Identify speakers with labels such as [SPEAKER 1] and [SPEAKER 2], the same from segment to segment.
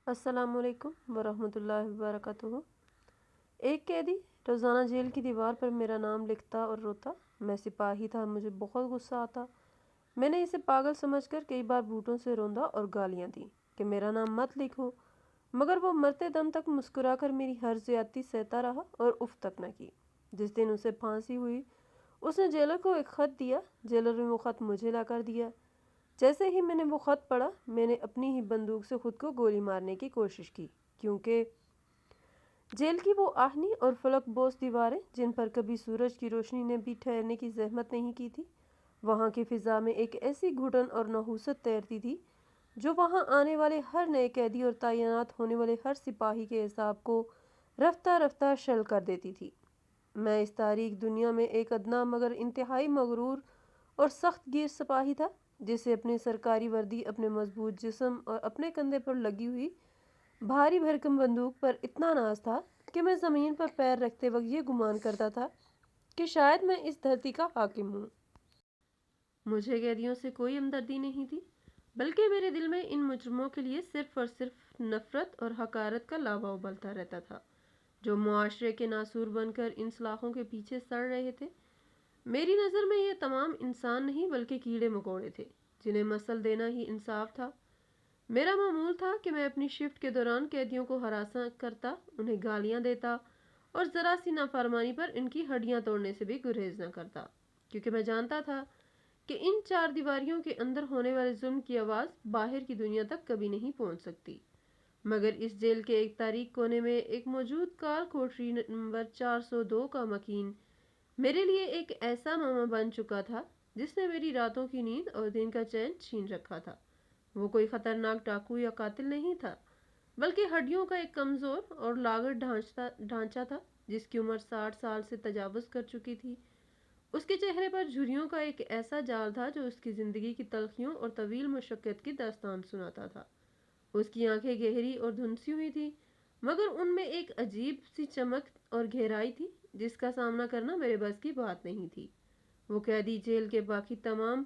[SPEAKER 1] السلام علیکم ورحمۃ اللہ وبرکاتہ۔ ایک قیدی روزانہ جیل کی دیوار پر میرا نام لکھتا اور روتا۔ میں سپاہی تھا، مجھے بہت غصہ آتا۔ میں نے اسے پاگل سمجھ کر کئی بار بوٹوں سے روندا اور گالیاں دیں کہ میرا نام مت لکھو، مگر وہ مرتے دم تک مسکرا کر میری ہر زیادتی سہتا رہا اور اف تک نہ کی۔ جس دن اسے پھانسی ہوئی، اس نے جیلر کو ایک خط دیا۔ جیلر نے وہ خط مجھے لا کر دیا۔ جیسے ہی میں نے وہ خط پڑھا، میں نے اپنی ہی بندوق سے خود کو گولی مارنے کی کوشش کی، کیونکہ جیل کی وہ آہنی اور فلک بوس دیواریں جن پر کبھی سورج کی روشنی نے بھی ٹھہرنے کی زحمت نہیں کی تھی، وہاں کی فضا میں ایک ایسی گھٹن اور نحوست تیرتی تھی جو وہاں آنے والے ہر نئے قیدی اور تعینات ہونے والے ہر سپاہی کے اعصاب کو رفتہ رفتہ شل کر دیتی تھی۔ میں اس تاریک دنیا میں ایک ادنا مگر انتہائی مغرور اور سخت گیر سپاہی تھا، جسے اپنی سرکاری وردی، اپنے مضبوط جسم اور اپنے کندھے پر لگی ہوئی بھاری بھرکم بندوق پر اتنا ناز تھا کہ میں زمین پر پیر رکھتے وقت یہ گمان کرتا تھا کہ شاید میں اس دھرتی کا حاکم ہوں۔ مجھے قیدیوں سے کوئی ہمدردی نہیں تھی، بلکہ میرے دل میں ان مجرموں کے لیے صرف اور صرف نفرت اور حقارت کا لاوا ابلتا رہتا تھا، جو معاشرے کے ناسور بن کر ان سلاخوں کے پیچھے سڑ رہے تھے۔ میری نظر میں یہ تمام انسان نہیں بلکہ کیڑے مکوڑے تھے، جنہیں مسل دینا ہی انصاف تھا۔ میرا معمول تھا کہ میں اپنی شفٹ کے دوران قیدیوں کو ہراساں کرتا، انہیں گالیاں دیتا اور ذرا سی نافرمانی پر ان کی ہڈیاں توڑنے سے بھی گریز نہ کرتا، کیونکہ میں جانتا تھا کہ ان چار دیواریوں کے اندر ہونے والے ظلم کی آواز باہر کی دنیا تک کبھی نہیں پہنچ سکتی۔ مگر اس جیل کے ایک تاریک کونے میں ایک موجود کال کوٹری نمبر 402 کا مکین میرے لیے ایک ایسا ماما بن چکا تھا جس نے میری راتوں کی نیند اور دن کا چین چھین رکھا تھا۔ وہ کوئی خطرناک ڈاکو یا قاتل نہیں تھا، بلکہ ہڈیوں کا ایک کمزور اور لاغر ڈھانچہ تھا جس کی عمر 60 سال سے تجاوز کر چکی تھی۔ اس کے چہرے پر جھریوں کا ایک ایسا جال تھا جو اس کی زندگی کی تلخیوں اور طویل مشقت کی داستان سناتا تھا۔ اس کی آنکھیں گہری اور دھندسی ہوئی تھی، مگر ان میں ایک عجیب سی چمک اور گہرائی تھی جس کا سامنا کرنا میرے بس کی بات نہیں تھی۔ وہ قیدی جیل کے باقی تمام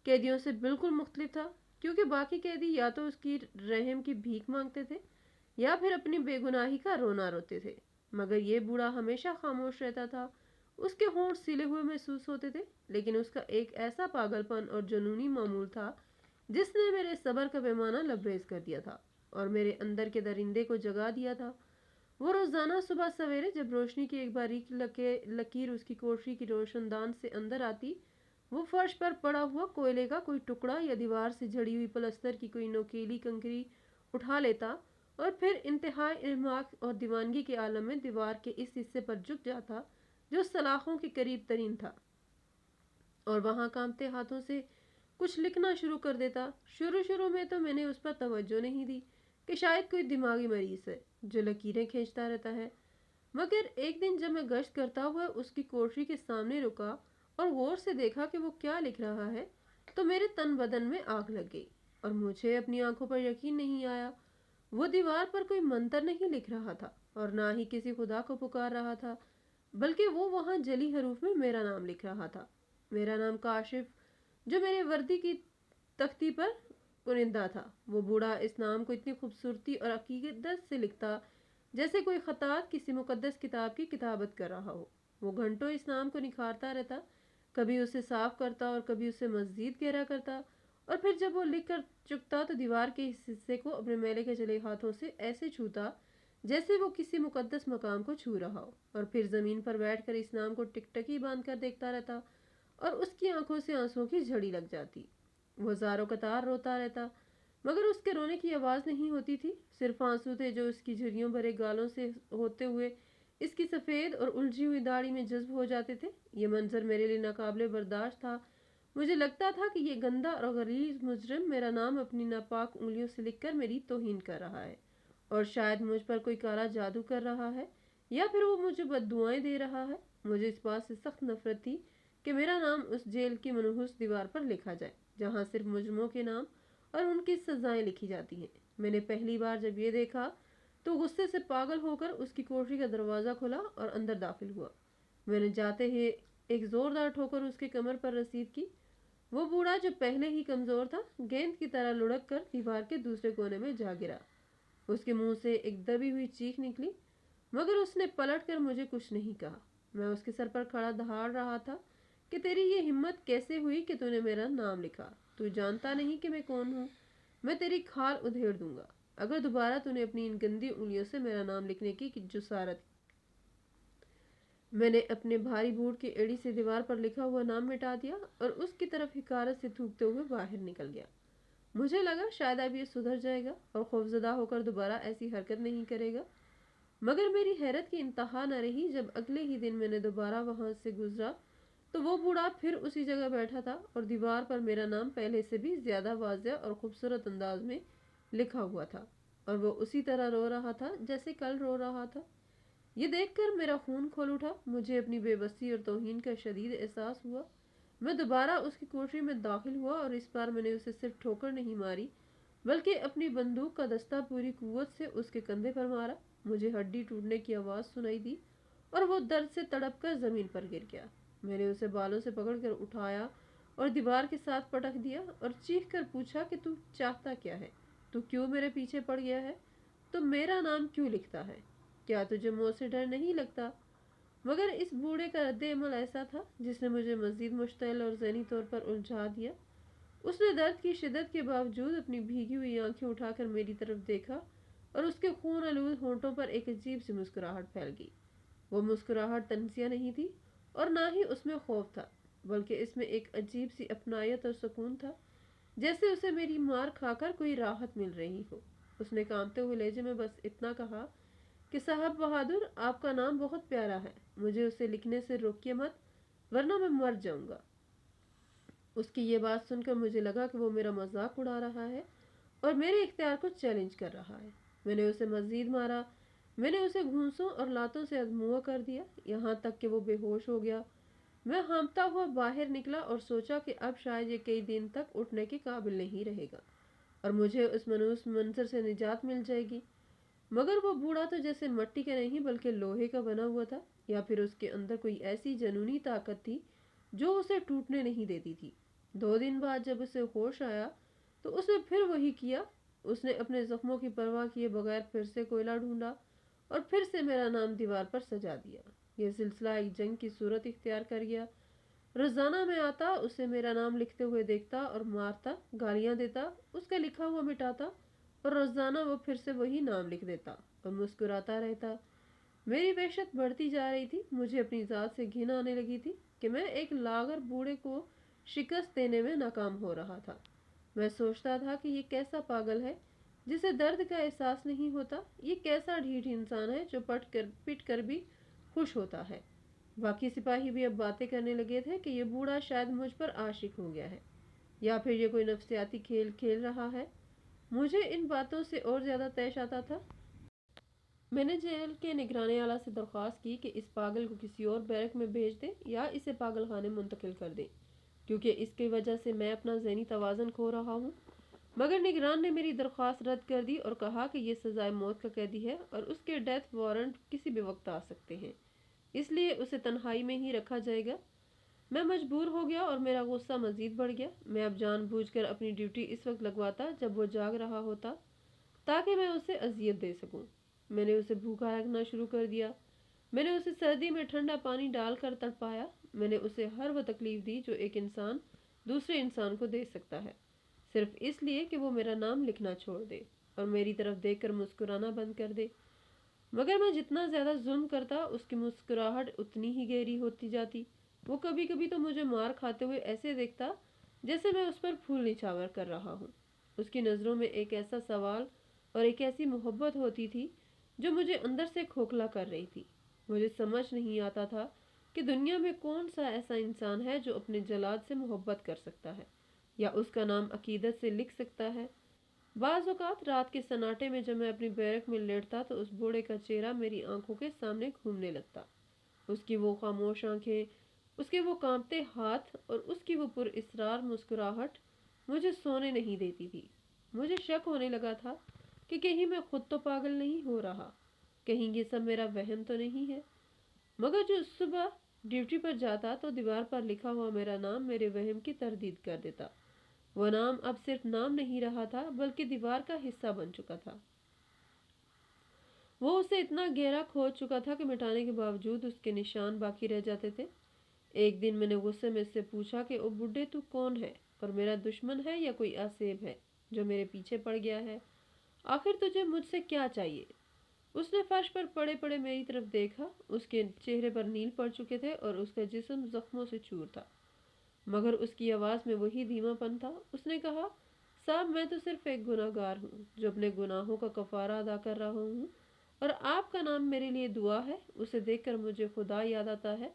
[SPEAKER 1] قیدیوں سے بالکل مختلف تھا، کیونکہ باقی قیدی یا تو اس کی رحم کی بھیک مانگتے تھے یا پھر اپنی بے گناہی کا رونا روتے تھے، مگر یہ بوڑھا ہمیشہ خاموش رہتا تھا۔ اس کے ہونٹ سلے ہوئے محسوس ہوتے تھے، لیکن اس کا ایک ایسا پاگل پن اور جنونی معمول تھا جس نے میرے صبر کا پیمانہ لبریز کر دیا تھا اور میرے اندر کے درندے کو جگا دیا تھا۔ وہ روزانہ صبح سویرے جب روشنی کی ایک باریک لکیر اس کی کوٹری کی روشن دان سے اندر آتی، وہ فرش پر پڑا ہوا کوئلے کا کوئی ٹکڑا یا دیوار سے جڑی ہوئی پلستر کی کوئی نوکیلی کنکری اٹھا لیتا اور پھر انتہائی احماق اور دیوانگی کے عالم میں دیوار کے اس حصے پر جھک جاتا جو سلاخوں کے قریب ترین تھا، اور وہاں کانپتے ہاتھوں سے کچھ لکھنا شروع کر دیتا۔ شروع میں تو میں نے اس پر توجہ نہیں دی کہ شاید کوئی دماغی مریض ہے جو لکیریں کھینچتا رہتا ہے، مگر ایک دن جب میں گشت کرتا ہوا اس کی کوٹری کے سامنے رکا اور غور سے دیکھا کہ وہ کیا لکھ رہا ہے، تو میرے تن بدن میں آگ لگ گئی اور مجھے اپنی آنکھوں پر یقین نہیں آیا۔ وہ دیوار پر کوئی منتر نہیں لکھ رہا تھا اور نہ ہی کسی خدا کو پکار رہا تھا، بلکہ وہ وہاں جلی حروف میں میرا نام لکھ رہا تھا، میرا نام کاشف، جو میرے وردی کی تختی پر پرندہ تھا۔ وہ بوڑھا اس نام کو اتنی خوبصورتی اور عقیدت سے لکھتا جیسے کوئی خطاط کسی مقدس کتاب کی کتابت کر رہا ہو۔ وہ گھنٹوں اس نام کو نکھارتا رہتا، کبھی اسے صاف کرتا اور کبھی اسے مزید گہرا کرتا، اور پھر جب وہ لکھ کر چکتا تو دیوار کے اس حصے کو اپنے میلے کے جلے ہاتھوں سے ایسے چھوتا جیسے وہ کسی مقدس مقام کو چھو رہا ہو، اور پھر زمین پر بیٹھ کر اس نام کو ٹکٹکی باندھ کر دیکھتا رہتا اور اس کی آنکھوں سے آنسوؤں کی جھڑی لگ جاتی۔ وہ زاروں قطار روتا رہتا، مگر اس کے رونے کی آواز نہیں ہوتی تھی، صرف آنسو تھے جو اس کی جھریوں بھرے گالوں سے ہوتے ہوئے اس کی سفید اور الجھی ہوئی داڑھی میں جذب ہو جاتے تھے۔ یہ منظر میرے لیے ناقابل برداشت تھا۔ مجھے لگتا تھا کہ یہ گندا اور غلیظ مجرم میرا نام اپنی ناپاک انگلیوں سے لکھ کر میری توہین کر رہا ہے، اور شاید مجھ پر کوئی کالا جادو کر رہا ہے، یا پھر وہ مجھے بد دعائیں دے رہا ہے۔ مجھے اس بات سے سخت نفرت تھی کہ میرا نام اس جیل کی منحوس دیوار پر لکھا جائے جہاں صرف مجرموں کے نام اور ان کی سزائیں لکھی جاتی ہیں۔ میں نے پہلی بار جب یہ دیکھا تو غصے سے پاگل ہو کر اس کی کوٹری کا دروازہ کھولا اور اندر داخل ہوا۔ میں نے جاتے ہی ایک زوردار ٹھوکر اس کے کمر پر رسید کی۔ وہ بوڑھا جو پہلے ہی کمزور تھا، گیند کی طرح لڑک کر دیوار کے دوسرے کونے میں جا گرا۔ اس کے منہ سے ایک دبی ہوئی چیخ نکلی، مگر اس نے پلٹ کر مجھے کچھ نہیں کہا۔ میں اس کے سر پر کھڑا دہاڑ رہا تھا کہ تیری یہ ہمت کیسے ہوئی کہ تو نے میرا نام لکھا؟ تو جانتا نہیں کہ میں کون ہوں؟ میں تیری کھال ادھیڑ دوں گا اگر دوبارہ تو نے اپنی ان گندی انگلیوں سے میرا نام لکھنے کی جسارت۔ میں نے اپنے بھاری بوٹ کی ایڑی سے دیوار پر لکھا ہوا نام مٹا دیا اور اس کی طرف حقارت سے تھوکتے ہوئے باہر نکل گیا۔ مجھے لگا شاید اب یہ سدھر جائے گا اور خوفزدہ ہو کر دوبارہ ایسی حرکت نہیں کرے گا، مگر میری حیرت کی انتہا نہ رہی جب اگلے ہی دن میں نے دوبارہ وہاں سے گزرا تو وہ بوڑھا پھر اسی جگہ بیٹھا تھا اور دیوار پر میرا نام پہلے سے بھی زیادہ واضح اور خوبصورت انداز میں لکھا ہوا تھا، اور وہ اسی طرح رو رہا تھا جیسے کل رو رہا تھا۔ یہ دیکھ کر میرا خون کھول اٹھا، مجھے اپنی بے بسی اور توہین کا شدید احساس ہوا۔ میں دوبارہ اس کی کوٹری میں داخل ہوا اور اس بار میں نے اسے صرف ٹھوکر نہیں ماری بلکہ اپنی بندوق کا دستہ پوری قوت سے اس کے کندھے پر مارا۔ مجھے ہڈی ٹوٹنے کی آواز سنائی دی اور وہ درد سے تڑپ کر زمین پر گر گیا۔ میں نے اسے بالوں سے پکڑ کر اٹھایا اور دیوار کے ساتھ پٹک دیا اور چیخ کر پوچھا کہ تو چاہتا کیا ہے؟ تو کیوں میرے پیچھے پڑ گیا ہے؟ تو میرا نام کیوں لکھتا ہے؟ کیا تجھے موت سے ڈر نہیں لگتا؟ مگر اس بوڑھے کا رد عمل ایسا تھا جس نے مجھے مزید مشتعل اور ذہنی طور پر الجھا دیا۔ اس نے درد کی شدت کے باوجود اپنی بھیگی ہوئی آنکھیں اٹھا کر میری طرف دیکھا اور اس کے خون آلود ہونٹوں پر ایک عجیب سی مسکراہٹ پھیل گئی۔ وہ مسکراہٹ طنزیہ نہیں تھی اور نہ ہی اس میں خوف تھا، بلکہ اس میں ایک عجیب سی اپنائیت اور سکون تھا، جیسے اسے میری مار کھا کر کوئی راحت مل رہی ہو۔ اس نے کانپتے ہوئے لہجے میں بس اتنا کہا کہ صاحب بہادر، آپ کا نام بہت پیارا ہے، مجھے اسے لکھنے سے روکیے مت ورنہ میں مر جاؤں گا۔ اس کی یہ بات سن کر مجھے لگا کہ وہ میرا مذاق اڑا رہا ہے اور میرے اختیار کو چیلنج کر رہا ہے۔ میں نے اسے مزید مارا، میں نے اسے گھونسوں اور لاتوں سے ادموا کر دیا یہاں تک کہ وہ بے ہوش ہو گیا۔ میں ہانپتا ہوا باہر نکلا اور سوچا کہ اب شاید یہ کئی دن تک اٹھنے کے قابل نہیں رہے گا اور مجھے اس منحوس منظر سے نجات مل جائے گی، مگر وہ بوڑھا تو جیسے مٹی کا نہیں بلکہ لوہے کا بنا ہوا تھا، یا پھر اس کے اندر کوئی ایسی جنونی طاقت تھی جو اسے ٹوٹنے نہیں دیتی تھی۔ 2 دن بعد جب اسے ہوش آیا تو اس نے پھر وہی کیا۔ اس نے اپنے زخموں کی پرواہ کیے بغیر پھر سے کوئلہ ڈھونڈا اور پھر سے میرا نام دیوار پر سجا دیا۔ یہ سلسلہ ایک جنگ کی صورت اختیار کر گیا۔ روزانہ میں آتا، اسے میرا نام لکھتے ہوئے دیکھتا اور مارتا، گالیاں دیتا، اس کا لکھا ہوا مٹاتا اور روزانہ وہ پھر سے وہی نام لکھ دیتا اور مسکراتا رہتا۔ میری وحشت بڑھتی جا رہی تھی، مجھے اپنی ذات سے گھن آنے لگی تھی کہ میں ایک لاغر بوڑھے کو شکست دینے میں ناکام ہو رہا تھا۔ میں سوچتا تھا کہ یہ کیسا پاگل ہے جسے درد کا احساس نہیں ہوتا، یہ کیسا ڈھیٹ انسان ہے جو پٹ کر بھی خوش ہوتا ہے۔ باقی سپاہی بھی اب باتیں کرنے لگے تھے کہ یہ بوڑھا شاید مجھ پر عاشق ہو گیا ہے یا پھر یہ کوئی نفسیاتی کھیل کھیل رہا ہے۔ مجھے ان باتوں سے اور زیادہ طیش آتا تھا۔ میں نے جیل کے نگرانی اعلیٰ سے درخواست کی کہ اس پاگل کو کسی اور بیرک میں بھیج دیں یا اسے پاگل خانے منتقل کر دیں، کیونکہ اس کی وجہ سے میں اپنا ذہنی توازن کھو رہا ہوں۔ مگر نگران نے میری درخواست رد کر دی اور کہا کہ یہ سزائے موت کا قیدی ہے اور اس کے ڈیتھ وارنٹ کسی بھی وقت آ سکتے ہیں، اس لیے اسے تنہائی میں ہی رکھا جائے گا۔ میں مجبور ہو گیا اور میرا غصہ مزید بڑھ گیا۔ میں اب جان بوجھ کر اپنی ڈیوٹی اس وقت لگواتا جب وہ جاگ رہا ہوتا تاکہ میں اسے اذیت دے سکوں۔ میں نے اسے بھوکا رکھنا شروع کر دیا، میں نے اسے سردی میں ٹھنڈا پانی ڈال کر تڑپایا، میں نے اسے ہر وہ تکلیف دی جو ایک انسان دوسرے انسان کو دے سکتا ہے، صرف اس لیے کہ وہ میرا نام لکھنا چھوڑ دے اور میری طرف دیکھ کر مسکرانا بند کر دے۔ مگر میں جتنا زیادہ ظلم کرتا اس کی مسکراہٹ اتنی ہی گہری ہوتی جاتی۔ وہ کبھی کبھی تو مجھے مار کھاتے ہوئے ایسے دیکھتا جیسے میں اس پر پھول نچھاور کر رہا ہوں۔ اس کی نظروں میں ایک ایسا سوال اور ایک ایسی محبت ہوتی تھی جو مجھے اندر سے کھوکھلا کر رہی تھی۔ مجھے سمجھ نہیں آتا تھا کہ دنیا میں کون سا ایسا انسان ہے جو اپنے جلاد سے محبت کر سکتا ہے یا اس کا نام عقیدت سے لکھ سکتا ہے۔ بعض اوقات رات کے سناٹے میں جب میں اپنی بیرک میں لیٹتا تو اس بوڑھے کا چہرہ میری آنکھوں کے سامنے گھومنے لگتا، اس کی وہ خاموش آنکھیں، اس کے وہ کانپتے ہاتھ اور اس کی وہ پر اسرار مسکراہٹ مجھے سونے نہیں دیتی تھی۔ مجھے شک ہونے لگا تھا کہ کہیں میں خود تو پاگل نہیں ہو رہا، کہیں یہ سب میرا وہم تو نہیں ہے۔ مگر جو صبح ڈیوٹی پر جاتا تو دیوار پر لکھا ہوا میرا نام میرے وہم کی تردید کر دیتا۔ وہ نام اب صرف نام نہیں رہا تھا بلکہ دیوار کا حصہ بن چکا تھا۔ وہ اسے اتنا گہرا کھود چکا تھا کہ مٹانے کے باوجود اس کے نشان باقی رہ جاتے تھے۔ ایک دن میں نے غصے میں اس سے پوچھا کہ او بڈھے تو کون ہے، اور میرا دشمن ہے یا کوئی آسیب ہے جو میرے پیچھے پڑ گیا ہے؟ آخر تجھے مجھ سے کیا چاہیے؟ اس نے فرش پر پڑے پڑے میری طرف دیکھا۔ اس کے چہرے پر نیل پڑ چکے تھے اور اس کا جسم زخموں سے چور تھا، مگر اس کی آواز میں وہی دھیما پن تھا۔ اس نے کہا، صاحب میں تو صرف ایک گناہ گار ہوں جو اپنے گناہوں کا کفارہ ادا کر رہا ہوں، اور آپ کا نام میرے لیے دعا ہے۔ اسے دیکھ کر مجھے خدا یاد آتا ہے۔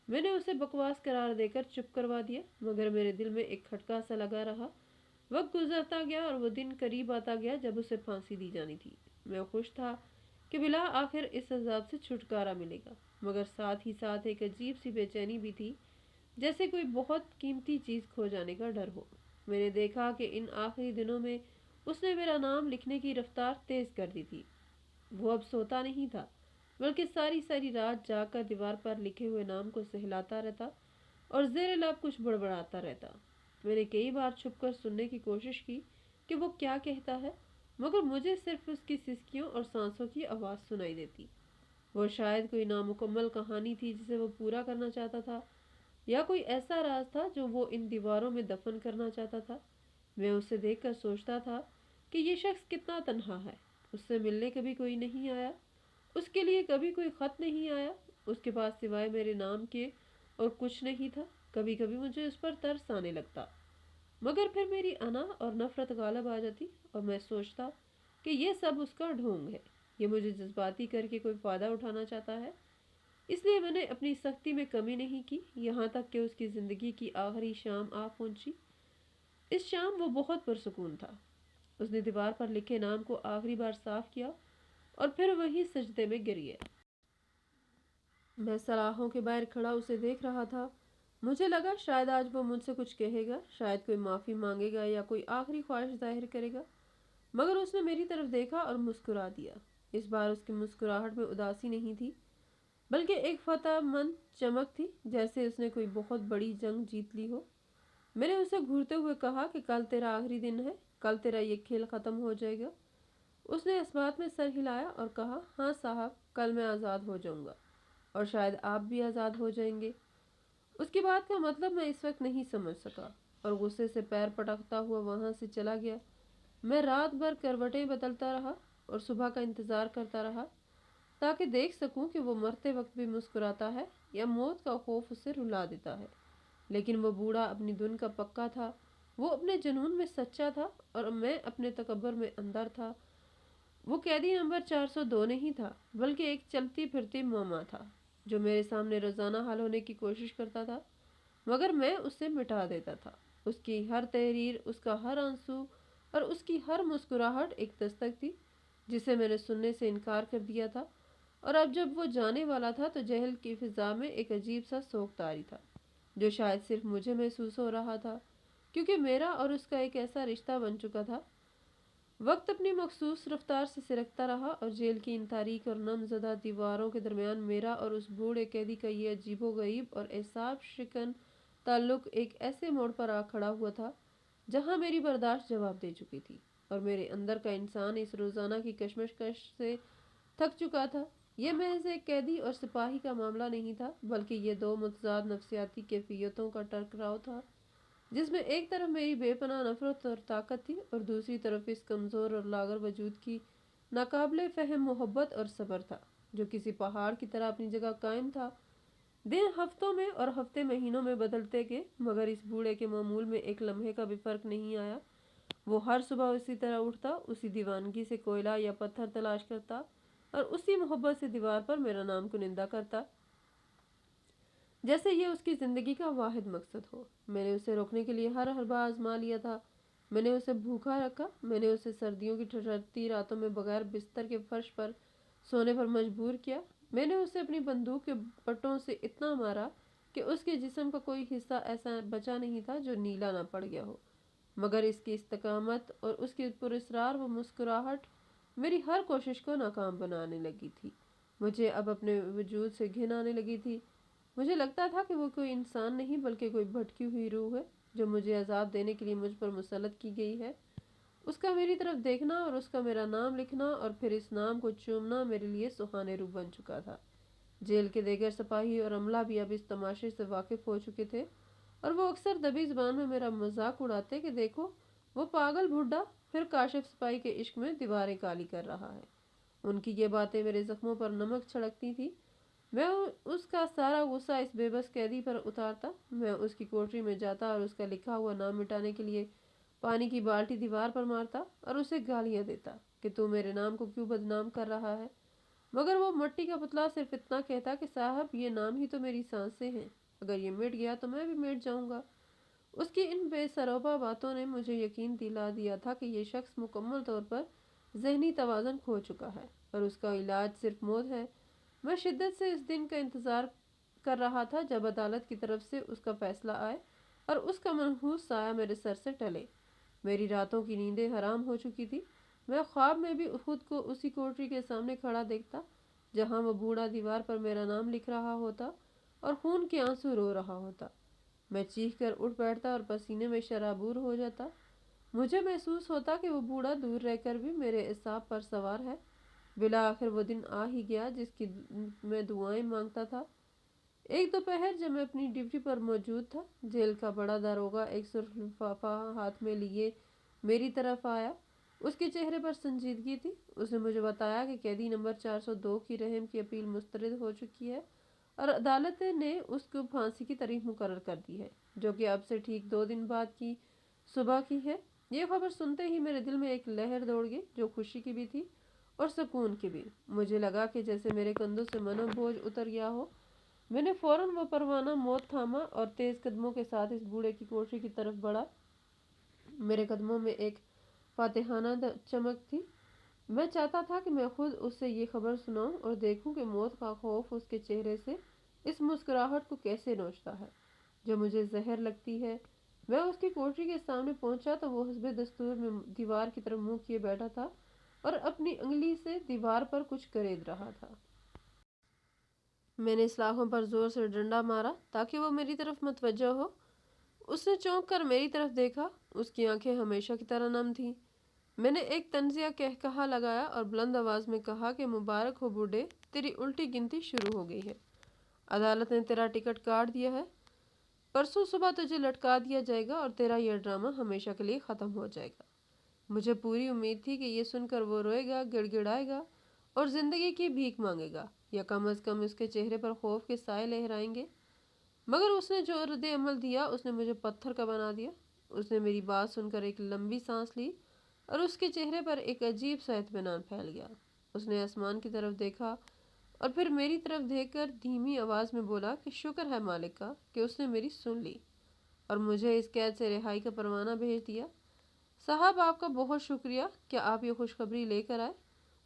[SPEAKER 1] میں نے اسے بکواس قرار دے کر چپ کروا دیا، مگر میرے دل میں ایک کھٹکا سا لگا رہا۔ وقت گزرتا گیا اور وہ دن قریب آتا گیا جب اسے پھانسی دی جانی تھی۔ میں خوش تھا کہ بلا آخر اس عذاب سے چھٹکارا ملے گا، مگر ساتھ ہی ساتھ ایک عجیب سی بے چینی بھی تھی، جیسے کوئی بہت قیمتی چیز کھو جانے کا ڈر ہو۔ میں نے دیکھا کہ ان آخری دنوں میں اس نے میرا نام لکھنے کی رفتار تیز کر دی تھی۔ وہ اب سوتا نہیں تھا، بلکہ ساری ساری رات جاگ کر دیوار پر لکھے ہوئے نام کو سہلاتا رہتا اور زیر لب کچھ بڑبڑاتا رہتا۔ میں نے کئی بار چھپ کر سننے کی کوشش کی کہ وہ کیا کہتا ہے، مگر مجھے صرف اس کی سسکیوں اور سانسوں کی آواز سنائی دیتی۔ وہ شاید کوئی نامکمل کہانی تھی جسے وہ پورا کرنا چاہتا تھا، یا کوئی ایسا راز تھا جو وہ ان دیواروں میں دفن کرنا چاہتا تھا۔ میں اسے دیکھ کر سوچتا تھا کہ یہ شخص کتنا تنہا ہے۔ اس سے ملنے کبھی کوئی نہیں آیا، اس کے لیے کبھی کوئی خط نہیں آیا، اس کے پاس سوائے میرے نام کے اور کچھ نہیں تھا۔ کبھی کبھی مجھے اس پر ترس آنے لگتا، مگر پھر میری انا اور نفرت غالب آ جاتی اور میں سوچتا کہ یہ سب اس کا ڈھونگ ہے، یہ مجھے جذباتی کر کے کوئی فائدہ اٹھانا چاہتا ہے۔ اس لیے میں نے اپنی سختی میں کمی نہیں کی، یہاں تک کہ اس کی زندگی کی آخری شام آ پہنچی۔ اس شام وہ بہت پرسکون تھا۔ اس نے دیوار پر لکھے نام کو آخری بار صاف کیا اور پھر وہی سجدے میں گر گیا۔ میں سلاخوں کے باہر کھڑا اسے دیکھ رہا تھا۔ مجھے لگا شاید آج وہ مجھ سے کچھ کہے گا، شاید کوئی معافی مانگے گا یا کوئی آخری خواہش ظاہر کرے گا، مگر اس نے میری طرف دیکھا اور مسکرا دیا۔ اس بار اس کی مسکراہٹ میں اداسی نہیں تھی، بلکہ ایک فتح مند چمک تھی، جیسے اس نے کوئی بہت بڑی جنگ جیت لی ہو۔ میں نے اسے گھورتے ہوئے کہا کہ کل تیرا آخری دن ہے، کل تیرا یہ کھیل ختم ہو جائے گا۔ اس نے اس بات میں سر ہلایا اور کہا، ہاں صاحب، کل میں آزاد ہو جاؤں گا، اور شاید آپ بھی آزاد ہو جائیں گے۔ اس کی بات کا مطلب میں اس وقت نہیں سمجھ سکا، اور غصے سے پیر پٹکتا ہوا وہاں سے چلا گیا۔ میں رات بھر کروٹیں بدلتا رہا اور صبح کا انتظار کرتا رہا، تاکہ دیکھ سکوں کہ وہ مرتے وقت بھی مسکراتا ہے یا موت کا خوف اسے رلا دیتا ہے۔ لیکن وہ بوڑھا اپنی دھن کا پکا تھا، وہ اپنے جنون میں سچا تھا، اور میں اپنے تکبر میں اندر تھا۔ وہ قیدی نمبر 402 نہیں تھا، بلکہ ایک چلتی پھرتی معمہ تھا، جو میرے سامنے روزانہ حل ہونے کی کوشش کرتا تھا، مگر میں اسے مٹا دیتا تھا۔ اس کی ہر تحریر، اس کا ہر آنسو اور اس کی ہر مسکراہٹ ایک دستک تھی جسے میں نے سننے سے انکار کر دیا تھا، اور اب جب وہ جانے والا تھا تو جہل کی فضا میں ایک عجیب سا سوگ طاری تھا، جو شاید صرف مجھے محسوس ہو رہا تھا، کیونکہ میرا اور اس کا ایک ایسا رشتہ بن چکا تھا۔ وقت اپنی مخصوص رفتار سے سرکتا رہا، اور جیل کی ان تاریک اور نم زدہ دیواروں کے درمیان میرا اور اس بوڑھے قیدی کا یہ عجیب و غریب اور اعصاب شکن تعلق ایک ایسے موڑ پر آ کھڑا ہوا تھا جہاں میری برداشت جواب دے چکی تھی، اور میرے اندر کا انسان اس روزانہ کی کشمکش سے تھک چکا تھا۔ یہ محض ایک قیدی اور سپاہی کا معاملہ نہیں تھا، بلکہ یہ دو متضاد نفسیاتی کیفیتوں کا ٹکراؤ تھا، جس میں ایک طرف میری بے پناہ نفرت اور طاقت تھی، اور دوسری طرف اس کمزور اور لاغر وجود کی ناقابل فہم محبت اور صبر تھا، جو کسی پہاڑ کی طرح اپنی جگہ قائم تھا۔ دن ہفتوں میں اور ہفتے مہینوں میں بدلتے گئے، مگر اس بوڑھے کے معمول میں ایک لمحے کا بھی فرق نہیں آیا۔ وہ ہر صبح اسی طرح اٹھتا، اسی دیوانگی سے کوئلہ یا پتھر تلاش کرتا، اور اسی محبت سے دیوار پر میرا نام کنندہ کرتا، جیسے یہ اس کی زندگی کا واحد مقصد ہو۔ میں نے اسے روکنے کے لیے ہر حربہ آزما لیا تھا۔ میں نے اسے بھوکا رکھا، میں نے اسے سردیوں کی ٹھٹھرتی راتوں میں بغیر بستر کے فرش پر سونے پر مجبور کیا، میں نے اسے اپنی بندوق کے پٹوں سے اتنا مارا کہ اس کے جسم کا کوئی حصہ ایسا بچا نہیں تھا جو نیلا نہ پڑ گیا ہو، مگر اس کی استقامت اور اس کی پراسرار وہ مسکراہٹ میری ہر کوشش کو ناکام بنانے لگی تھی۔ مجھے اب اپنے وجود سے گھن آنے لگی تھی۔ مجھے لگتا تھا کہ وہ کوئی انسان نہیں، بلکہ کوئی بھٹکی ہوئی روح ہے جو مجھے عذاب دینے کے لیے مجھ پر مسلط کی گئی ہے۔ اس کا میری طرف دیکھنا اور اس کا میرا نام لکھنا اور پھر اس نام کو چومنا میرے لیے سہانے روح بن چکا تھا۔ جیل کے دیگر سپاہی اور عملہ بھی اب اس تماشے سے واقف ہو چکے تھے اور وہ اکثر دبی زبان میں میرا مذاق اڑاتے کہ دیکھو وہ پاگل بھڈا پھر کاشف سپاہی کے عشق میں دیواریں کالی کر رہا ہے۔ ان کی یہ باتیں میرے زخموں پر نمک چھڑکتی تھی۔ میں اس کا سارا غصہ اس بے بس قیدی پر اتارتا۔ میں اس کی کوٹری میں جاتا اور اس کا لکھا ہوا نام مٹانے کے لیے پانی کی بالٹی دیوار پر مارتا اور اسے گالیاں دیتا کہ تو میرے نام کو کیوں بدنام کر رہا ہے، مگر وہ مٹی کا پتلا صرف اتنا کہتا کہ صاحب یہ نام ہی تو میری سانسیں ہیں، اگر یہ مٹ گیا تو میں بھی مٹ جاؤں گا۔ اس کی ان بے سروپا باتوں نے مجھے یقین دلا دیا تھا کہ یہ شخص مکمل طور پر ذہنی توازن کھو چکا ہے اور اس کا علاج صرف موت ہے۔ میں شدت سے اس دن کا انتظار کر رہا تھا جب عدالت کی طرف سے اس کا فیصلہ آئے اور اس کا منحوس سایہ میرے سر سے ٹلے۔ میری راتوں کی نیندیں حرام ہو چکی تھی۔ میں خواب میں بھی خود کو اسی کوٹری کے سامنے کھڑا دیکھتا جہاں وہ بوڑھا دیوار پر میرا نام لکھ رہا ہوتا اور خون کے آنسو رو رہا ہوتا۔ میں چیخ کر اٹھ بیٹھتا اور پسینے میں شرابور ہو جاتا۔ مجھے محسوس ہوتا کہ وہ بوڑھا دور رہ کر بھی میرے اعصاب پر سوار ہے۔ بالآخر وہ دن آ ہی گیا جس کی میں دعائیں مانگتا تھا۔ ایک دوپہر جب میں اپنی ڈیوٹی پر موجود تھا، جیل کا بڑا داروغہ ایک سرخ لفافہ ہاتھ میں لیے میری طرف آیا۔ اس کے چہرے پر سنجیدگی تھی۔ اس نے مجھے بتایا کہ قیدی نمبر 402 کی رحم کی اپیل مسترد ہو چکی ہے اور عدالت نے اس کو پھانسی کی تاریخ مقرر کر دی ہے، جو کہ اب سے ٹھیک 2 دن بعد کی صبح کی ہے۔ یہ خبر سنتے ہی میرے دل میں ایک لہر دوڑ گئی جو خوشی کی بھی تھی اور سکون کی بھی۔ مجھے لگا کہ جیسے میرے کندھوں سے منو بوجھ اتر گیا ہو۔ میں نے فوراً وہ پروانہ موت تھاما اور تیز قدموں کے ساتھ اس بوڑھے کی کوٹری کی طرف بڑھا۔ میرے قدموں میں ایک فاتحانہ چمک تھی۔ میں چاہتا تھا کہ میں خود اس سے یہ خبر سناؤں اور دیکھوں کہ موت کا خوف اس کے چہرے سے اس مسکراہٹ کو کیسے نوچتا ہے جو مجھے زہر لگتی ہے۔ میں اس کی کوٹری کے سامنے پہنچا تو وہ حسب دستور میں دیوار کی طرف منہ کیے بیٹھا تھا اور اپنی انگلی سے دیوار پر کچھ کرید رہا تھا۔ میں نے سلاخوں پر زور سے ڈنڈا مارا تاکہ وہ میری طرف متوجہ ہو۔ اس نے چونک کر میری طرف دیکھا۔ اس کی آنکھیں ہمیشہ کی طرح نم تھیں۔ میں نے ایک طنزیہ قہقہا لگایا اور بلند آواز میں کہا کہ مبارک ہو بوڑھے، تیری الٹی گنتی شروع ہو گئی ہے۔ عدالت نے تیرا ٹکٹ کاٹ دیا ہے۔ پرسوں صبح تجھے لٹکا دیا جائے گا اور تیرا یہ ڈرامہ ہمیشہ کے لیے ختم ہو جائے گا۔ مجھے پوری امید تھی کہ یہ سن کر وہ روئے گا، گڑ گڑائے گا اور زندگی کی بھیک مانگے گا یا کم از کم اس کے چہرے پر خوف کے سائے لہرائیں گے، مگر اس نے جو رد عمل دیا اس نے مجھے پتھر کا بنا دیا۔ اس نے میری بات سن کر ایک لمبی سانس لی اور اس کے چہرے پر ایک عجیب سا اطمینان پھیل گیا۔ اس نے آسمان کی طرف دیکھا اور پھر میری طرف دیکھ کر دھیمی آواز میں بولا کہ شکر ہے مالک کا کہ اس نے میری سن لی اور مجھے اس قید سے رہائی کا پروانہ بھیج دیا۔ صاحب آپ کا بہت شکریہ، کیا آپ یہ خوشخبری لے کر آئے؟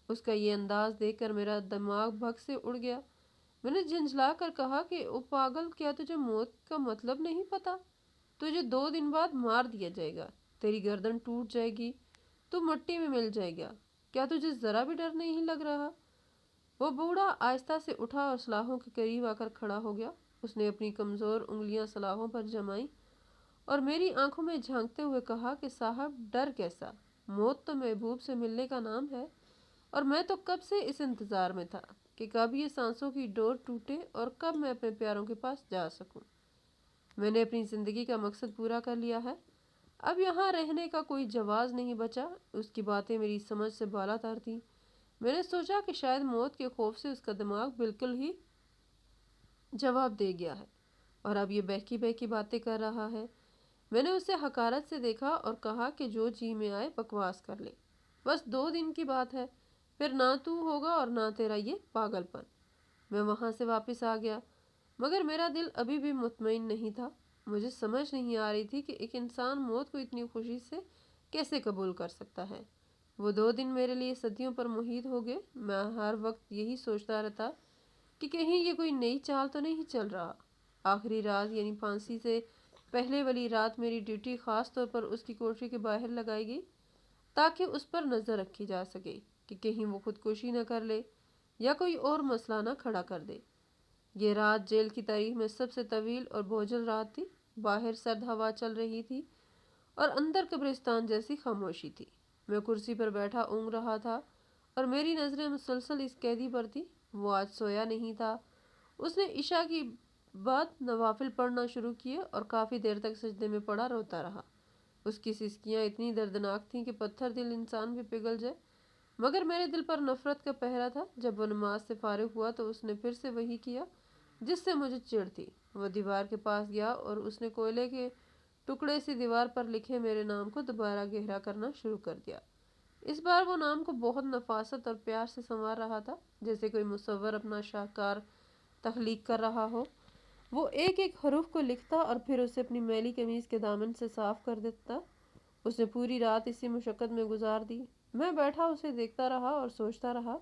[SPEAKER 1] اس کا یہ انداز دیکھ کر میرا دماغ بھگ سے اڑ گیا۔ میں نے جھنجھلا کر کہا کہ او پاگل، کیا تجھے موت کا مطلب نہیں پتا؟ تجھے 2 دن بعد مار دیا جائے گا، تیری گردن ٹوٹ جائے گی، تو مٹی میں مل جائے گا، کیا تجھے ذرا بھی ڈر نہیں لگ رہا؟ وہ بوڑھا آہستہ سے اٹھا اور سلاخوں کے قریب آ کر کھڑا ہو گیا۔ اس نے اپنی کمزور انگلیاں سلاخوں پر جمائیں اور میری آنکھوں میں جھانکتے ہوئے کہا کہ صاحب ڈر کیسا، موت تو محبوب سے ملنے کا نام ہے اور میں تو کب سے اس انتظار میں تھا کہ کب یہ سانسوں کی ڈور ٹوٹے اور کب میں اپنے پیاروں کے پاس جا سکوں۔ میں نے اپنی زندگی کا مقصد پورا کر لیا ہے، اب یہاں رہنے کا کوئی جواز نہیں بچا۔ اس کی باتیں میری سمجھ سے بالا تر تھیں۔ میں نے سوچا کہ شاید موت کے خوف سے اس کا دماغ بالکل ہی جواب دے گیا ہے اور اب یہ بہکی بہکی باتیں کر رہا ہے۔ میں نے اسے حقارت سے دیکھا اور کہا کہ جو جی میں آئے بکواس کر لے، بس 2 دن کی بات ہے، پھر نہ تو ہوگا اور نہ تیرا یہ پاگل پن۔ میں وہاں سے واپس آ گیا مگر میرا دل ابھی بھی مطمئن نہیں تھا۔ مجھے سمجھ نہیں آ رہی تھی کہ ایک انسان موت کو اتنی خوشی سے کیسے قبول کر سکتا ہے۔ وہ 2 دن میرے لیے صدیوں پر محیط ہو گئے۔ میں ہر وقت یہی سوچتا رہتا کہ کہیں یہ کوئی نئی چال تو نہیں چل رہا۔ آخری رات یعنی پھانسی سے پہلے والی رات میری ڈیوٹی خاص طور پر اس کی کوٹری کے باہر لگائی گئی تاکہ اس پر نظر رکھی جا سکے کہ کہیں وہ خودکشی نہ کر لے یا کوئی اور مسئلہ نہ کھڑا کر دے۔ یہ رات جیل کی تاریخ میں سب سے طویل اور بوجھل رات تھی۔ باہر سرد ہوا چل رہی تھی اور اندر قبرستان جیسی خاموشی تھی۔ میں کرسی پر بیٹھا اونگ رہا تھا اور میری نظریں مسلسل اس قیدی پر تھی۔ وہ آج سویا نہیں تھا۔ اس نے عشاء کی بعد نوافل پڑھنا شروع کیے اور کافی دیر تک سجدے میں پڑا روتا رہا۔ اس کی سسکیاں اتنی دردناک تھیں کہ پتھر دل انسان بھی پگھل جائے، مگر میرے دل پر نفرت کا پہرا تھا۔ جب وہ نماز سے فارغ ہوا تو اس نے پھر سے وہی کیا جس سے مجھے چڑ تھی۔ وہ دیوار کے پاس گیا اور اس نے کوئلے کے ٹکڑے سے دیوار پر لکھے میرے نام کو دوبارہ گہرا کرنا شروع کر دیا۔ اس بار وہ نام کو بہت نفاست اور پیار سے سنوار رہا تھا، جیسے کوئی مصور اپنا شاہکار تخلیق کر رہا ہو۔ وہ ایک ایک حرف کو لکھتا اور پھر اسے اپنی میلی قمیض کے دامن سے صاف کر دیتا۔ اس نے پوری رات اسی مشقت میں گزار دی۔ میں بیٹھا اسے دیکھتا رہا اور سوچتا رہا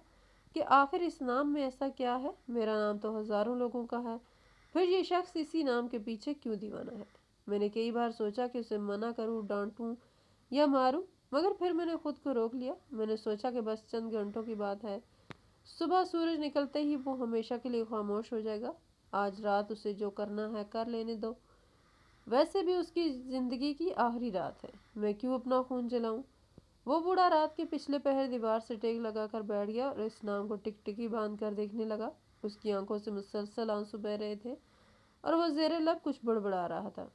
[SPEAKER 1] کہ آخر اس نام میں ایسا کیا ہے؟ میرا نام تو ہزاروں لوگوں کا ہے، پھر یہ شخص اسی نام کے پیچھے کیوں دیوانہ ہے؟ میں نے کئی بار سوچا کہ اسے منع کروں، ڈانٹوں یا ماروں، مگر پھر میں نے خود کو روک لیا۔ میں نے سوچا کہ بس چند گھنٹوں کی بات ہے، صبح سورج نکلتے ہی وہ ہمیشہ کے لیے خاموش ہو جائے گا۔ آج رات اسے جو کرنا ہے کر لینے دو، ویسے بھی اس کی زندگی کی آخری رات ہے، میں کیوں اپنا خون جلاؤں؟ وہ بوڑھا رات کے پچھلے پہر دیوار سے ٹیک لگا کر بیٹھ گیا اور اس نام کو ٹک ٹکی باندھ کر دیکھنے لگا۔ اس کی آنکھوں سے مسلسل آنسو بہہ رہے تھے اور وہ زیر لب کچھ بڑبڑا رہا تھا۔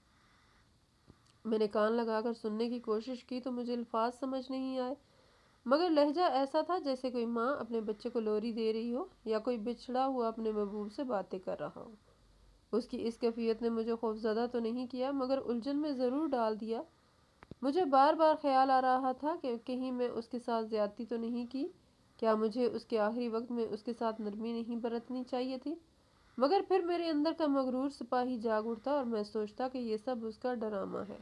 [SPEAKER 1] میں نے کان لگا کر سننے کی کوشش کی تو مجھے الفاظ سمجھ نہیں آئے، مگر لہجہ ایسا تھا جیسے کوئی ماں اپنے بچے کو لوری دے رہی ہو یا کوئی بچھڑا ہوا اپنے محبوب سے باتیں کر رہا ہو۔ اس کی اس کیفیت نے مجھے خوفزدہ تو نہیں کیا، مگر الجھن میں ضرور ڈال دیا۔ مجھے بار بار خیال آ رہا تھا کہ کہیں میں اس کے ساتھ زیادتی تو نہیں کی، کیا مجھے اس کے آخری وقت میں اس کے ساتھ نرمی نہیں برتنی چاہیے تھی؟ مگر پھر میرے اندر کا مغرور سپاہی جاگ اٹھتا اور میں سوچتا کہ یہ سب اس کا ڈرامہ ہے۔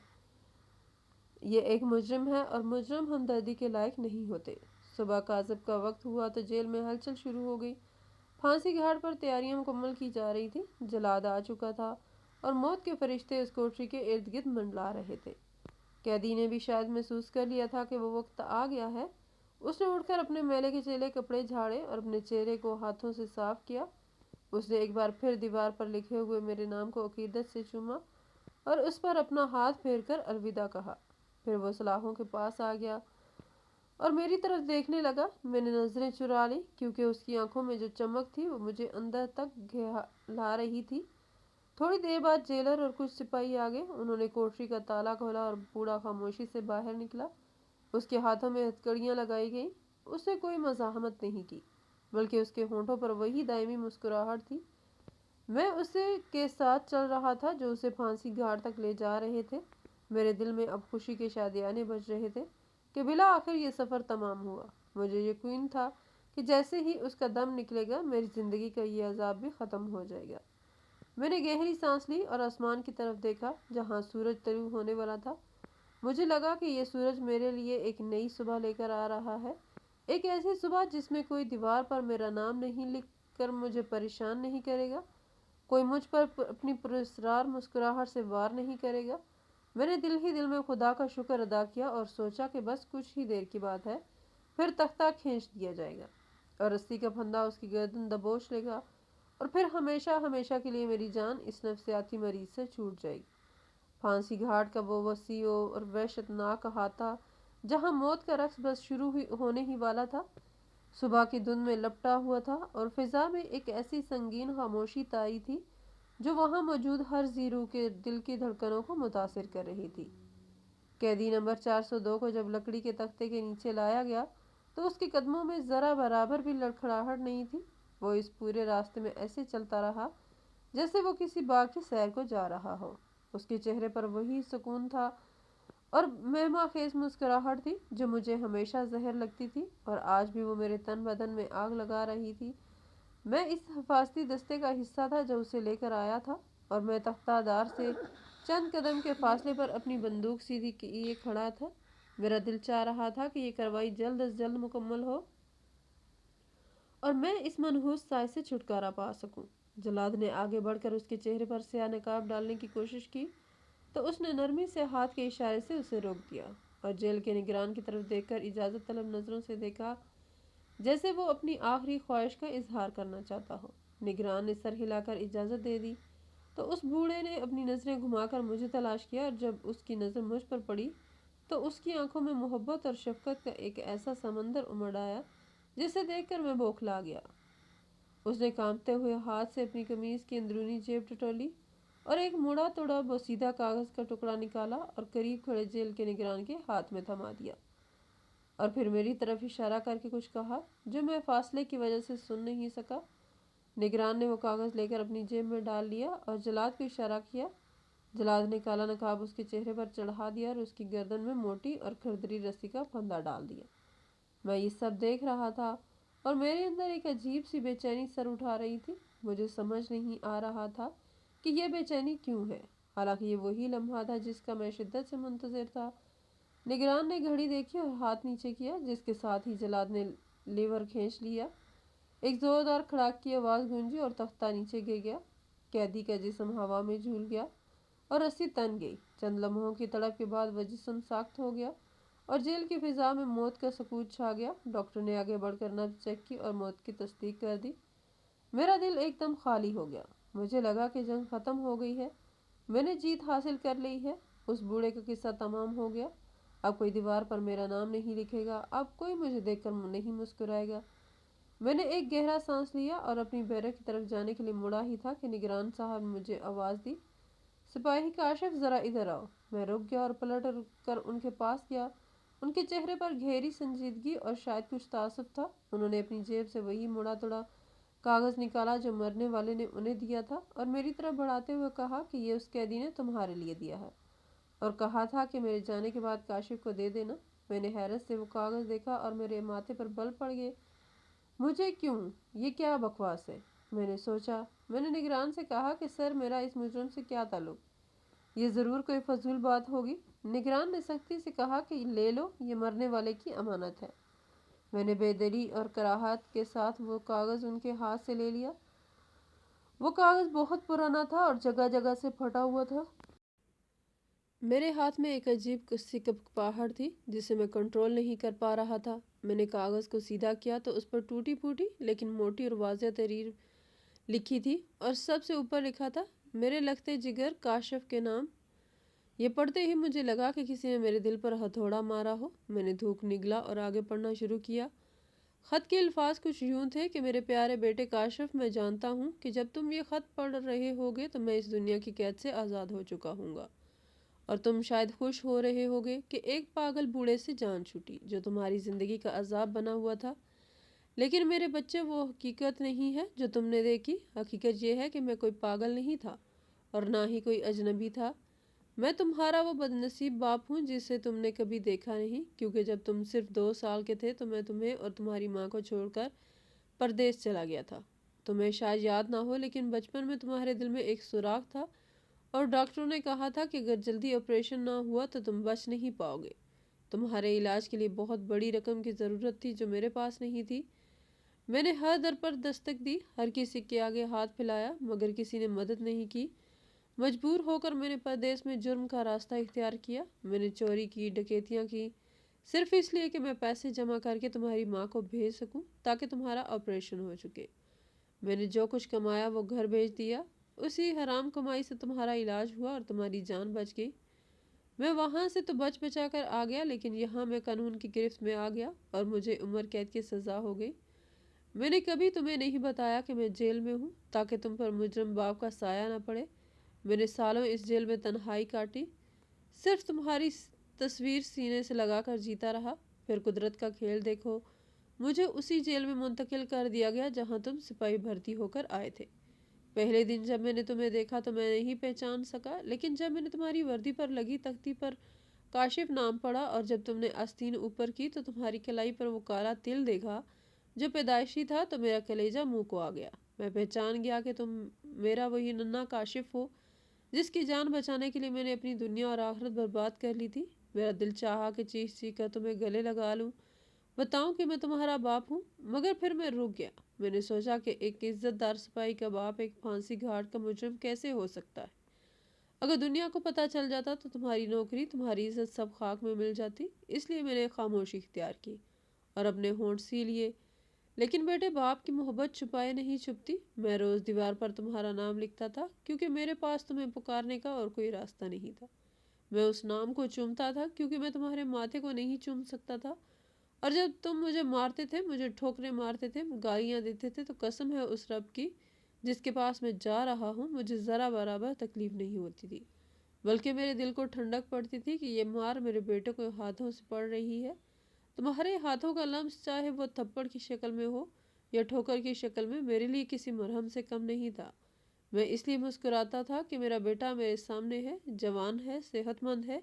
[SPEAKER 1] یہ ایک مجرم ہے اور مجرم ہمدردی کے لائق نہیں ہوتے۔ صبح کاذب کا وقت ہوا تو جیل میں ہلچل شروع ہو گئی۔ پھانسی گھاٹ پر تیاریاں مکمل کی جا رہی تھی۔ جلاد آ چکا تھا اور موت کے فرشتے اس کوٹری کے ارد گرد منڈلا رہے تھے۔ قیدی نے بھی شاید محسوس کر لیا تھا کہ وہ وقت آ گیا ہے۔ اس نے اٹھ کر اپنے میلے کے چیلے کپڑے جھاڑے اور اپنے چہرے کو ہاتھوں سے صاف کیا۔ اس نے ایک بار پھر دیوار پر لکھے ہوئے میرے نام کو عقیدت سے چوما اور اس پر اپنا ہاتھ پھیر کر الوداع کہا۔ پھر وہ سلاخوں کے پاس آ گیا اور میری طرف دیکھنے لگا۔ میں نے نظریں چرا لیں کیونکہ اس کی آنکھوں میں جو چمک تھی وہ مجھے اندر تک گھلا رہی تھی۔ تھوڑی دیر بعد جیلر اور کچھ سپاہی آ گئے۔ انہوں نے کوٹری کا تالا کھولا اور بوڑھا خاموشی سے باہر نکلا۔ اس کے ہاتھوں میں ہتھکڑیاں لگائی گئیں۔ اس نے کوئی مزاحمت نہیں کی، بلکہ اس کے ہونٹوں پر وہی دائمی مسکراہٹ تھی۔ میں اسے کے ساتھ چل رہا تھا جو اسے پھانسی گھاٹ تک لے جا رہے تھے۔ میرے دل میں اب خوشی کے شادیانے بج رہے تھے کہ بالآخر یہ سفر تمام ہوا۔ مجھے یقین تھا کہ جیسے ہی اس کا دم نکلے گا میری زندگی کا یہ عذاب بھی ختم ہو جائے گا۔ میں نے گہری سانس لی اور آسمان کی طرف دیکھا جہاں سورج طلوع ہونے والا تھا۔ مجھے لگا کہ یہ سورج میرے لیے ایک نئی صبح لے کر آ رہا ہے، ایک ایسی صبح جس میں کوئی دیوار پر میرا نام نہیں لکھ کر مجھے پریشان نہیں کرے گا، کوئی مجھ پر اپنی پراسرار مسکراہٹ سے وار نہیں کرے گا۔ میں نے دل ہی دل میں خدا کا شکر ادا کیا اور سوچا کہ بس کچھ ہی دیر کی بات ہے، پھر تختہ کھینچ دیا جائے گا اور رسی کا پھندا اس کی گردن دبوچ لے گا اور پھر ہمیشہ ہمیشہ کے لیے میری جان اس نفسیاتی مریض سے چھوٹ جائے گی۔ پھانسی گھاٹ کا وہ وسیع اور وحشتناک احاطہ جہاں موت کا رقص بس شروع ہونے ہی والا تھا، صبح کی دھند میں لپٹا ہوا تھا اور فضا میں ایک ایسی سنگین خاموشی طاری تھی جو وہاں موجود ہر ذی روح کے دل کی دھڑکنوں کو متاثر کر رہی تھی۔ قیدی نمبر 402 کو جب لکڑی کے تختے کے نیچے لایا گیا تو اس کے قدموں میں ذرا برابر بھی لڑکھڑاہٹ نہیں تھی۔ وہ اس پورے راستے میں ایسے چلتا رہا جیسے وہ کسی باغ کی سیر کو جا رہا ہو۔ اس کے چہرے پر وہی سکون تھا اور مہما خیز مسکراہٹ تھی جو مجھے ہمیشہ زہر لگتی تھی اور آج بھی وہ میرے تن بدن میں آگ لگا رہی تھی۔ میں اس حفاظتی دستے کا حصہ تھا جو اسے لے کر آیا تھا اور میں تختہ دار سے چند قدم کے فاصلے پر اپنی بندوق سیدھی کیے کھڑا تھا۔ میرا دل چاہ رہا تھا کہ یہ کارروائی جلد از جلد مکمل ہو اور میں اس منحوس سائے سے چھٹکارا پا سکوں۔ جلاد نے آگے بڑھ کر اس کے چہرے پر سیاہ نقاب ڈالنے کی کوشش کی تو اس نے نرمی سے ہاتھ کے اشارے سے اسے روک دیا اور جیل کے نگران کی طرف دیکھ کر اجازت طلب نظروں سے دیکھا جیسے وہ اپنی آخری خواہش کا اظہار کرنا چاہتا ہو۔ نگران نے سر ہلا کر اجازت دے دی تو اس بوڑھے نے اپنی نظریں گھما کر مجھے تلاش کیا اور جب اس کی نظر مجھ پر پڑی تو اس کی آنکھوں میں محبت اور شفقت کا ایک ایسا سمندر امڑ آیا جسے دیکھ کر میں بوکھلا گیا۔ اس نے کانپتے ہوئے ہاتھ سے اپنی قمیض کی اندرونی جیب ٹٹولی اور ایک مڑا توڑا بوسیدہ کاغذ کا ٹکڑا نکالا اور قریب کھڑے جیل کے نگران کے ہاتھ میں تھما دیا، اور پھر میری طرف اشارہ کر کے کچھ کہا جو میں فاصلے کی وجہ سے سن نہیں سکا۔ نگران نے وہ کاغذ لے کر اپنی جیب میں ڈال لیا اور جلاد کو اشارہ کیا۔ جلاد نے کالا نقاب اس کے چہرے پر چڑھا دیا اور اس کی گردن میں موٹی اور کھردری رسی کا پھندا ڈال دیا۔ میں یہ سب دیکھ رہا تھا اور میرے اندر ایک عجیب سی بے چینی سر اٹھا رہی تھی۔ مجھے سمجھ نہیں آ رہا تھا کہ یہ بے چینی کیوں ہے، حالانکہ یہ وہی لمحہ تھا جس کا میں شدت سے منتظر تھا۔ نگران نے گھڑی دیکھی اور ہاتھ نیچے کیا، جس کے ساتھ ہی جلاد نے لیور کھینچ لیا۔ ایک زوردار کھڑاک کی آواز گونجی اور تختہ نیچے گر گیا۔ قیدی کا جسم ہوا میں جھول گیا اور رسی تن گئی۔ چند لمحوں کی تڑپ کے بعد وہ جسم ساخت ہو گیا اور جیل کی فضا میں موت کا سکوت چھا گیا۔ ڈاکٹر نے آگے بڑھ کر نبض چیک کی اور موت کی تصدیق کر دی۔ میرا دل ایک دم خالی ہو گیا۔ مجھے لگا کہ جنگ ختم ہو گئی ہے، میں نے جیت حاصل کر لی ہے۔ اس بوڑھے کا قصہ تمام ہو گیا۔ اب کوئی دیوار پر میرا نام نہیں لکھے گا، اب کوئی مجھے دیکھ کر نہیں مسکرائے گا۔ میں نے ایک گہرا سانس لیا اور اپنی بیرک کی طرف جانے کے لیے مڑا ہی تھا کہ نگران صاحب نے مجھے آواز دی، سپاہی کاشف ذرا ادھر آؤ۔ میں رک گیا اور پلٹ کر ان کے پاس گیا۔ ان کے چہرے پر گہری سنجیدگی اور شاید کچھ تعصب تھا۔ انہوں نے اپنی جیب سے وہی مڑا توڑا کاغذ نکالا جو مرنے والے نے انہیں دیا تھا اور میری طرف بڑھاتے ہوئے کہا کہ یہ اس قیدی نے تمہارے لیے دیا ہے اور کہا تھا کہ میرے جانے کے بعد کاشف کو دے دینا۔ میں نے حیرت سے وہ کاغذ دیکھا اور میرے ماتھے پر بل پڑ گئے۔ مجھے کیوں؟ یہ کیا بکواس ہے؟ میں نے سوچا۔ میں نے نگران سے کہا کہ سر، میرا اس مجرم سے کیا تعلق؟ یہ ضرور کوئی فضول بات ہوگی۔ نگران نے سختی سے کہا کہ لے لو، یہ مرنے والے کی امانت ہے۔ میں نے بے دلی اور کراہت کے ساتھ وہ کاغذ ان کے ہاتھ سے لے لیا۔ وہ کاغذ بہت پرانا تھا اور جگہ جگہ سے پھٹا ہوا تھا۔ میرے ہاتھ میں ایک عجیب سی کپکپاہٹ تھی جسے میں کنٹرول نہیں کر پا رہا تھا۔ میں نے کاغذ کو سیدھا کیا تو اس پر ٹوٹی پھوٹی لیکن موٹی اور واضح تحریر لکھی تھی اور سب سے اوپر لکھا تھا، میرے لختے جگر کاشف کے نام۔ یہ پڑھتے ہی مجھے لگا کہ کسی نے میرے دل پر ہتھوڑا مارا ہو۔ میں نے دھوپ نگلا اور آگے پڑھنا شروع کیا۔ خط کے الفاظ کچھ یوں تھے کہ میرے پیارے بیٹے کاشف، میں جانتا ہوں کہ جب تم یہ خط پڑھ رہے ہوگے تو میں اس دنیا کی قید سے آزاد ہو چکا ہوں گا، اور تم شاید خوش ہو رہے ہوگے کہ ایک پاگل بوڑھے سے جان چھوٹی جو تمہاری زندگی کا عذاب بنا ہوا تھا۔ لیکن میرے بچے، وہ حقیقت نہیں ہے جو تم نے دیکھی۔ حقیقت یہ ہے کہ میں کوئی پاگل نہیں تھا اور نہ ہی کوئی اجنبی تھا۔ میں تمہارا وہ بدنصیب باپ ہوں جسے تم نے کبھی دیکھا نہیں، کیونکہ جب تم صرف 2 سال کے تھے تو میں تمہیں اور تمہاری ماں کو چھوڑ کر پردیس چلا گیا تھا۔ تمہیں شاید یاد نہ ہو لیکن بچپن میں تمہارے دل میں ایک سوراخ تھا اور ڈاکٹروں نے کہا تھا کہ اگر جلدی آپریشن نہ ہوا تو تم بچ نہیں پاؤ گے۔ تمہارے علاج کے لیے بہت بڑی رقم کی ضرورت تھی جو میرے پاس نہیں تھی۔ میں نے ہر در پر دستک دی، ہر کسی کے آگے ہاتھ پھیلایا، مگر کسی نے مدد نہیں کی۔ مجبور ہو کر میں نے پردیس میں جرم کا راستہ اختیار کیا۔ میں نے چوری کی، ڈکیتیاں کی، صرف اس لیے کہ میں پیسے جمع کر کے تمہاری ماں کو بھیج سکوں تاکہ تمہارا آپریشن ہو چکے۔ میں نے جو کچھ کمایا وہ گھر بھیج دیا۔ اسی حرام کمائی سے تمہارا علاج ہوا اور تمہاری جان بچ گئی۔ میں وہاں سے تو بچ بچا کر آ گیا، لیکن یہاں میں قانون کی گرفت میں آ گیا اور مجھے عمر قید کی سزا ہو گئی۔ میں نے کبھی تمہیں نہیں بتایا کہ میں جیل میں ہوں تاکہ تم پر مجرم باپ کا سایہ نہ پڑے۔ میں نے سالوں اس جیل میں تنہائی کاٹی، صرف تمہاری تصویر سینے سے لگا کر جیتا رہا۔ پھر قدرت کا کھیل دیکھو، مجھے اسی جیل میں منتقل کر دیا گیا جہاں تم سپاہی بھرتی ہو کر آئے تھے۔ پہلے دن جب میں نے تمہیں دیکھا تو میں نہیں پہچان سکا، لیکن جب میں نے تمہاری وردی پر لگی تختی پر کاشف نام پڑھا اور جب تم نے آستین اوپر کی تو تمہاری کلائی پر وہ کالا تل دیکھا جو پیدائشی تھا تو میرا کلیجہ منہ کو آ گیا۔ میں پہچان گیا کہ تم میرا وہی ننھا کاشف ہو جس کی جان بچانے کے لیے میں نے اپنی دنیا اور آخرت برباد کر لی تھی۔ میرا دل چاہا کہ چیخ چیخ کر تمہیں گلے لگا لوں، بتاؤں کہ میں تمہارا باپ ہوں، مگر پھر میں رک گیا۔ میں نے سوچا کہ ایک عزت دار سپاہی کا باپ ایک پھانسی گھاٹ کا مجرم کیسے ہو سکتا ہے؟ اگر دنیا کو پتہ چل جاتا تو تمہاری نوکری، تمہاری عزت سب خاک میں مل جاتی۔ اس لیے میں نے خاموشی اختیار کی اور اپنے ہونٹ سی لیے۔ لیکن بیٹے، باپ کی محبت چھپائے نہیں چھپتی۔ میں روز دیوار پر تمہارا نام لکھتا تھا کیونکہ میرے پاس تمہیں پکارنے کا اور کوئی راستہ نہیں تھا۔ میں اس نام کو چومتا تھا کیونکہ میں تمہارے ماتھے کو نہیں چوم سکتا تھا، اور جب تم مجھے مارتے تھے، مجھے ٹھوکریں مارتے تھے، گالیاں دیتے تھے، تو قسم ہے اس رب کی جس کے پاس میں جا رہا ہوں، مجھے ذرا برابر تکلیف نہیں ہوتی تھی، بلکہ میرے دل کو ٹھنڈک پڑتی تھی کہ یہ مار میرے بیٹے کو ہاتھوں سے پڑ رہی ہے۔ تمہارے ہاتھوں کا لمس، چاہے وہ تھپڑ کی شکل میں ہو یا ٹھوکر کی شکل میں، میرے لیے کسی مرہم سے کم نہیں تھا۔ میں اس لیے مسکراتا تھا کہ میرا بیٹا میرے سامنے ہے، جوان ہے، صحت مند ہے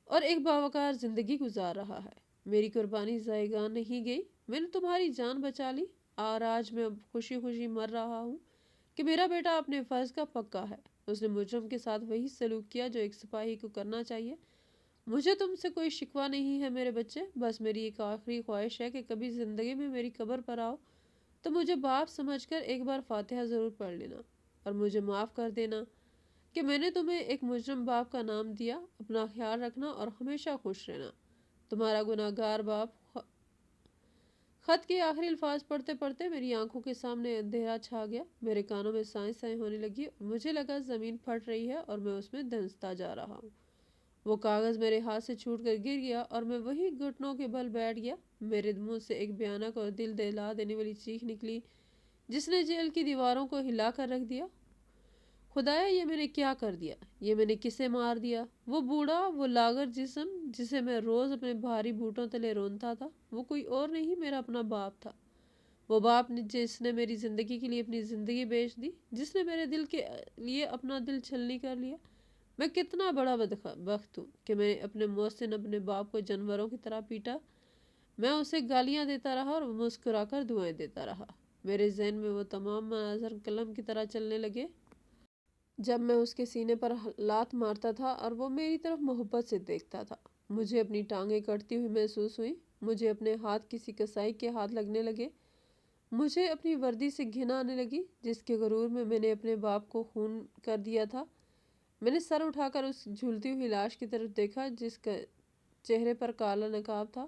[SPEAKER 1] اور ایک باوقار زندگی گزار رہا ہے۔ میری قربانی ضائع نہیں گئی، میں نے تمہاری جان بچا لی، اور آج میں خوشی خوشی مر رہا ہوں کہ میرا بیٹا اپنے فرض کا پکا ہے۔ اس نے مجرم کے ساتھ وہی سلوک کیا جو ایک سپاہی کو کرنا چاہیے۔ مجھے تم سے کوئی شکوہ نہیں ہے میرے بچے، بس میری ایک آخری خواہش ہے کہ کبھی زندگی میں میری قبر پر آؤ تو مجھے باپ سمجھ کر ایک بار فاتحہ ضرور پڑھ لینا، اور مجھے معاف کر دینا کہ میں نے تمہیں ایک مجرم باپ کا نام دیا۔ اپنا خیال رکھنا اور ہمیشہ خوش رہنا، تمہارا گناہ گار باپ۔ خط کے آخری الفاظ پڑھتے پڑھتے میری آنکھوں کے سامنے اندھیرا چھا گیا، میرے کانوں میں سائیں سائیں ہونے لگی اور مجھے لگا زمین پھٹ رہی ہے اور میں اس میں دھنستا جا رہا ہوں۔ وہ کاغذ میرے ہاتھ سے چھوٹ کر گر گیا اور میں وہی گھٹنوں کے بل بیٹھ گیا۔ میرے منہ سے ایک بھیانک اور دل دہلا دینے والی چیخ نکلی جس نے جیل کی دیواروں کو ہلا کر رکھ دیا۔ خدایا، یہ میں نے کیا کر دیا؟ یہ میں نے کسے مار دیا؟ وہ بوڑھا، وہ لاغر جسم جسے میں روز اپنے بھاری بوٹوں تلے رونتا تھا، وہ کوئی اور نہیں، میرا اپنا باپ تھا۔ وہ باپ جس نے میری زندگی کے لیے اپنی زندگی بیچ دی، جس نے میرے دل کے لیے اپنا دل چھلنی کر لیا۔ میں کتنا بڑا بدبخت ہوں کہ میں نے اپنے محسن اپنے باپ کو جانوروں کی طرح پیٹا۔ میں اسے گالیاں دیتا رہا اور مسکرا کر دعائیں دیتا رہا۔ میرے ذہن میں وہ تمام مناظر قلم کی طرح چلنے لگے جب میں اس کے سینے پر لات مارتا تھا اور وہ میری طرف محبت سے دیکھتا تھا۔ مجھے اپنی ٹانگیں کٹتی ہوئی محسوس ہوئی، مجھے اپنے ہاتھ کسی کسائی کے ہاتھ لگنے لگے، مجھے اپنی وردی سے گھن آنے لگی جس کے غرور میں نے اپنے باپ کو خون کر دیا تھا۔ میں نے سر اٹھا کر اس جھولتی ہوئی لاش کی طرف دیکھا جس کا چہرے پر کالا نقاب تھا۔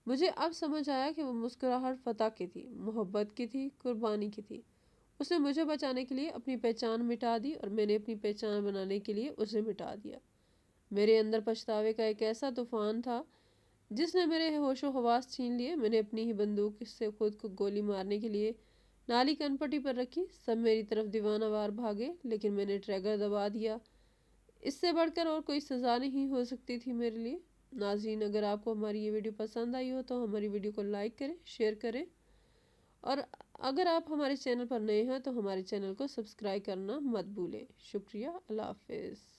[SPEAKER 1] مجھے اب سمجھ آیا کہ وہ مسکراہٹ فتح کی تھی، محبت کی تھی، قربانی کی تھی۔ اس نے مجھے بچانے کے لیے اپنی پہچان مٹا دی اور میں نے اپنی پہچان بنانے کے لیے اسے مٹا دیا۔ میرے اندر پچھتاوے کا ایک ایسا طوفان تھا جس نے میرے ہوش و حواس چھین لیے۔ میں نے اپنی ہی بندوق سے خود کو گولی مارنے کے لیے نالی کن پٹی پر رکھی۔ سب میری طرف دیوانہ وار بھاگے لیکن میں نے ٹریگر دبا دیا۔ اس سے بڑھ کر اور کوئی سزا نہیں ہو سکتی تھی میرے لیے۔ ناظرین، اگر آپ کو ہماری یہ ویڈیو پسند آئی ہو تو ہماری ویڈیو کو لائک کریں، شیئر کریں، اور اگر آپ ہمارے چینل پر نئے ہیں تو ہمارے چینل کو سبسکرائب کرنا مت بھولیں۔ شکریہ، اللہ حافظ۔